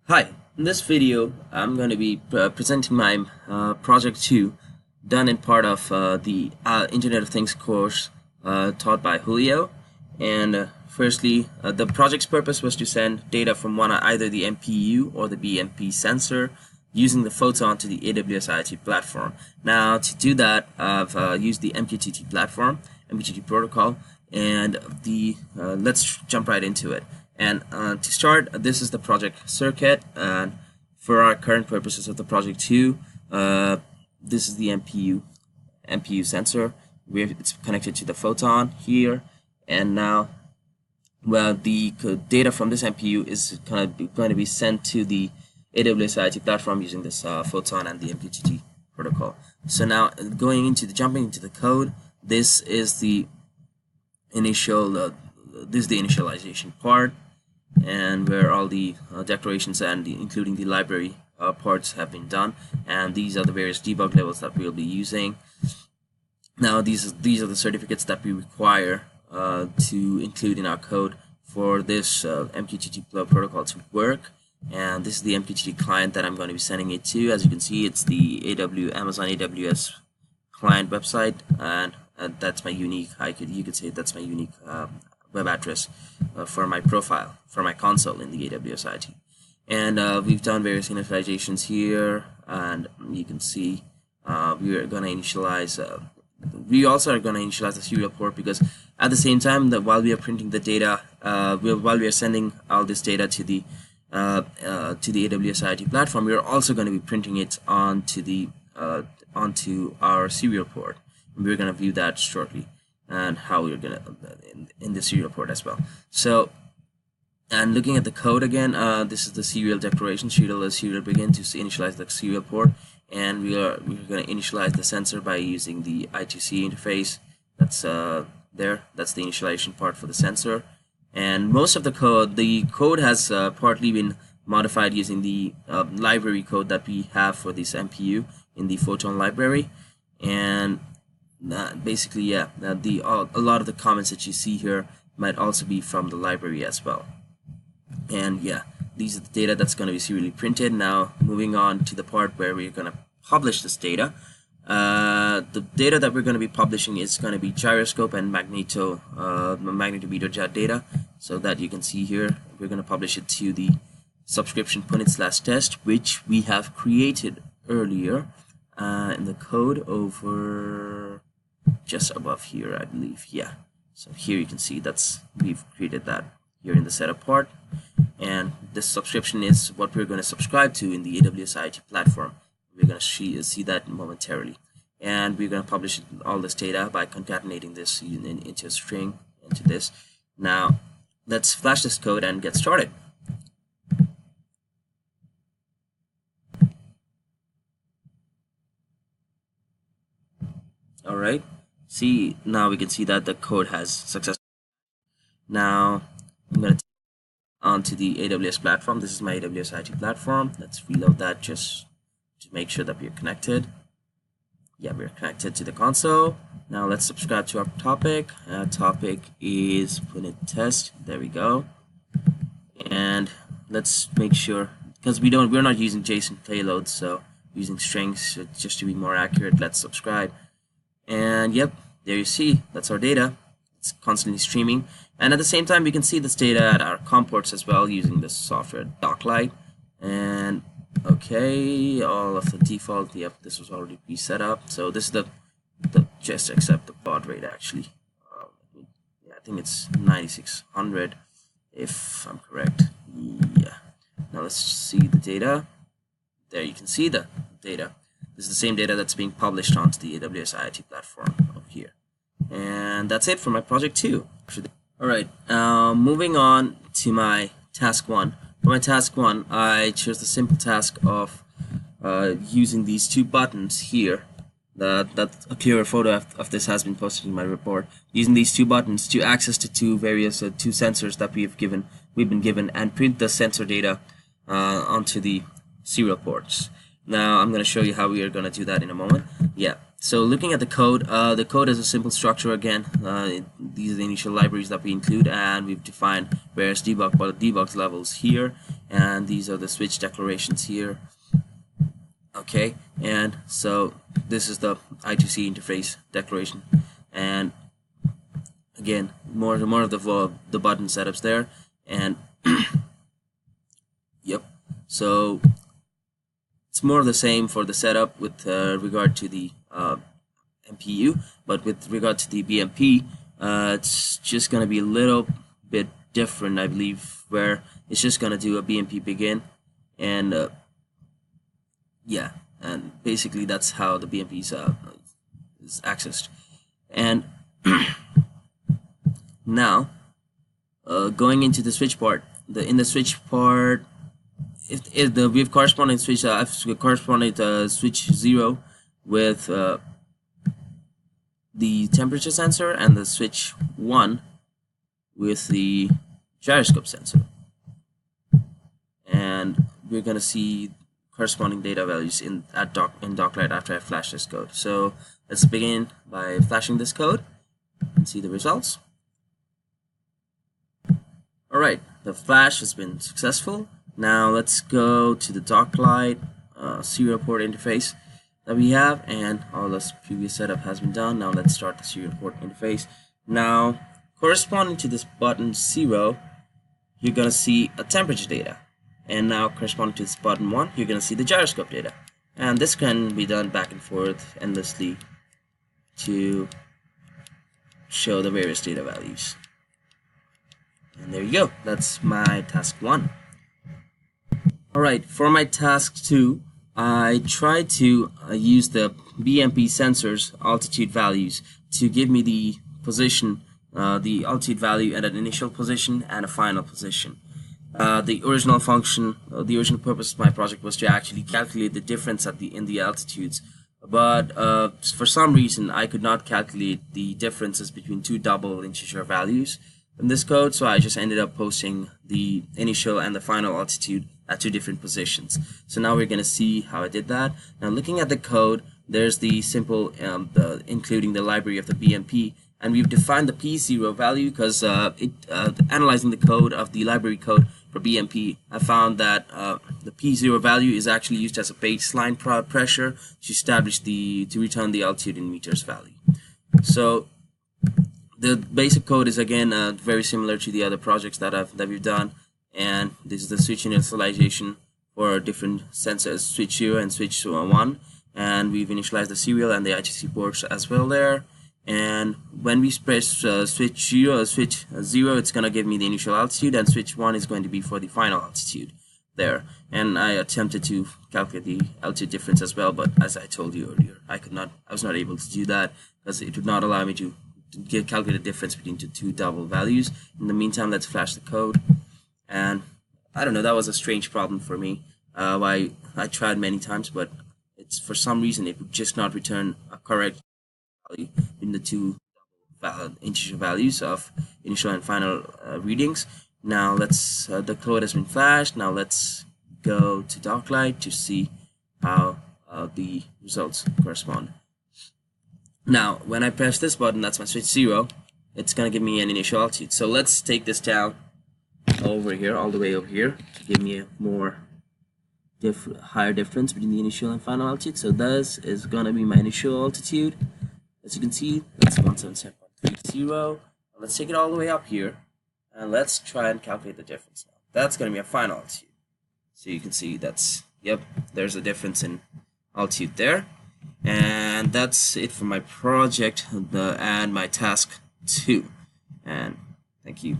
Hi, in this video I'm going to be presenting my project 2 done in part of the Internet of Things course taught by Julio. And firstly, the project's purpose was to send data from either the MPU or the BMP sensor using the photon to the AWS IoT platform. Now to do that, I've used the MQTT platform, MQTT protocol, and let's jump right into it. And to start, this is the project circuit, and for our current purposes of the project 2, this is the MPU sensor. It's connected to the photon here, and now, well, the data from this MPU is going to be sent to the AWS IoT platform using this photon and the MQTT protocol. So now, jumping into the code, this is the initialization part, and where all the declarations and including the library parts have been done, and these are the various debug levels that we'll be using. Now these are the certificates that we require to include in our code for this MQTT protocol to work. And this is the MQTT client that I'm going to be sending it to. As you can see, it's the Amazon AWS client website, and that's my unique. You could say that's my unique web address for my profile, for my console in the AWS IoT. And we've done various initializations here, and you can see we are going to initialize. We also are going to initialize the serial port, because at the same time that while we are printing the data, while we are sending all this data to the AWS IoT platform, we are also going to be printing it onto our serial port. And we're going to view that shortly, and how we're going to in the serial port as well. So, and looking at the code again, this is the serial declaration. Serial begin to initialize the serial port, and we're going to initialize the sensor by using the I2C interface. That's there. That's the initialization part for the sensor. And most of the code has partly been modified using the library code that we have for this MPU in the Photon library. And basically, yeah, a lot of the comments that you see here might also be from the library as well. And yeah, these are the data that's going to be serially printed. Now, moving on to the part where we're going to publish this data. The data that we're going to be publishing is going to be gyroscope and magnetometer data. So that you can see here, we're going to publish it to the subscription punit/test, which we have created earlier in the code over just above here, I believe. Yeah. So here you can see we've created that here in the setup part, and this subscription is what we're going to subscribe to in the AWS IoT platform. We're going to see that momentarily, and we're going to publish all this data by concatenating this into a string into this. Now let's flash this code and get started. All right. See, now we can see that the code has successfully. Now I'm going to onto the AWS platform. This is my AWS IoT platform. Let's reload that just to make sure that we're connected. Yeah, we're connected to the console. Now let's subscribe to our topic. Topic is punit test. There we go. And let's make sure, because we're not using JSON payloads, so using strings just to be more accurate. Let's subscribe. And yep, there you see, that's our data. It's constantly streaming, and at the same time we can see this data at our COM ports as well using this software Doclight. And okay, all of the default, yep, this was already pre-set up. So this is the just accept the baud rate actually. Yeah, I think it's 9600 if I'm correct. Yeah. Now let's see the data. There you can see the data. This is the same data that's being published onto the AWS IoT platform over here. And that's it for my project 2. Alright, moving on to my task 1. For my task 1, I chose the simple task of using these two buttons here. A clearer photo of this has been posted in my report. Using these two buttons to access the two sensors that we've been given, and print the sensor data onto the serial ports. Now I'm going to show you how we are going to do that in a moment. Yeah, So looking at the code is a simple structure again. These are the initial libraries that we include, and we've defined various debug levels here, and these are the switch declarations here. Okay, and so this is the I2C interface declaration, and again, more of the button setups there, and yep. So it's more of the same for the setup with regard to the MPU, but with regard to the BMP, it's just going to be a little bit different, I believe, where it's just going to do a BMP begin, and yeah, and basically that's how the BMP is accessed. And now, going into the switch part, in the switch part, if we have corresponding switch, corresponding switch 0 with the temperature sensor, and the switch 1 with the gyroscope sensor, and we're gonna see corresponding data values in Docklight after I flash this code. So let's begin by flashing this code and see the results. Alright, the flash has been successful. Now let's go to the Docklight serial port interface that we have, and all this previous setup has been done. Now let's start the serial port interface. Now, corresponding to this button 0, you're gonna see a temperature data, and now corresponding to this button 1, you're gonna see the gyroscope data, and this can be done back and forth endlessly to show the various data values. And there you go. That's my task 1. Alright, for my task 2, I tried to use the BMP sensors altitude values to give me the position, the altitude value at an initial position and a final position. The original function, the original purpose of my project was to actually calculate the difference in the altitudes, but for some reason I could not calculate the differences between two double integer values in this code, so I just ended up posting the initial and the final altitude at two different positions. So now we're going to see how I did that. Now looking at the code, there's the simple including the library of the BMP, and we've defined the P0 value because analyzing the code of the library code for BMP, I found that the P0 value is actually used as a baseline pressure to establish to return the altitude in meters value. So the basic code is again very similar to the other projects that we've done, and this is the switch initialization for different sensors, switch 0 and switch 1, and we've initialized the serial and the I2C ports as well there. And when we press switch 0, it's going to give me the initial altitude, and switch 1 is going to be for the final altitude there. And I attempted to calculate the altitude difference as well, but as I told you earlier, I was not able to do that because it would not allow me to calculate the difference between two double values. In the meantime, let's flash the code. And I don't know, that was a strange problem for me. I tried many times, but it's for some reason it would just not return a correct value in the two integer values of initial and final readings. Now let's the code has been flashed. Now let's go to Docklight to see how the results correspond. Now when I press this button, that's my switch 0, it's gonna give me an initial altitude. So let's take this down over here, all the way over here, to give me a more higher difference between the initial and final altitude. So this is gonna be my initial altitude. As you can see, that's 177.30. Let's take it all the way up here, and let's try and calculate the difference now. That's gonna be a final altitude. So you can see that's, yep, there's a difference in altitude there. And that's it for my project and my task 2. And thank you.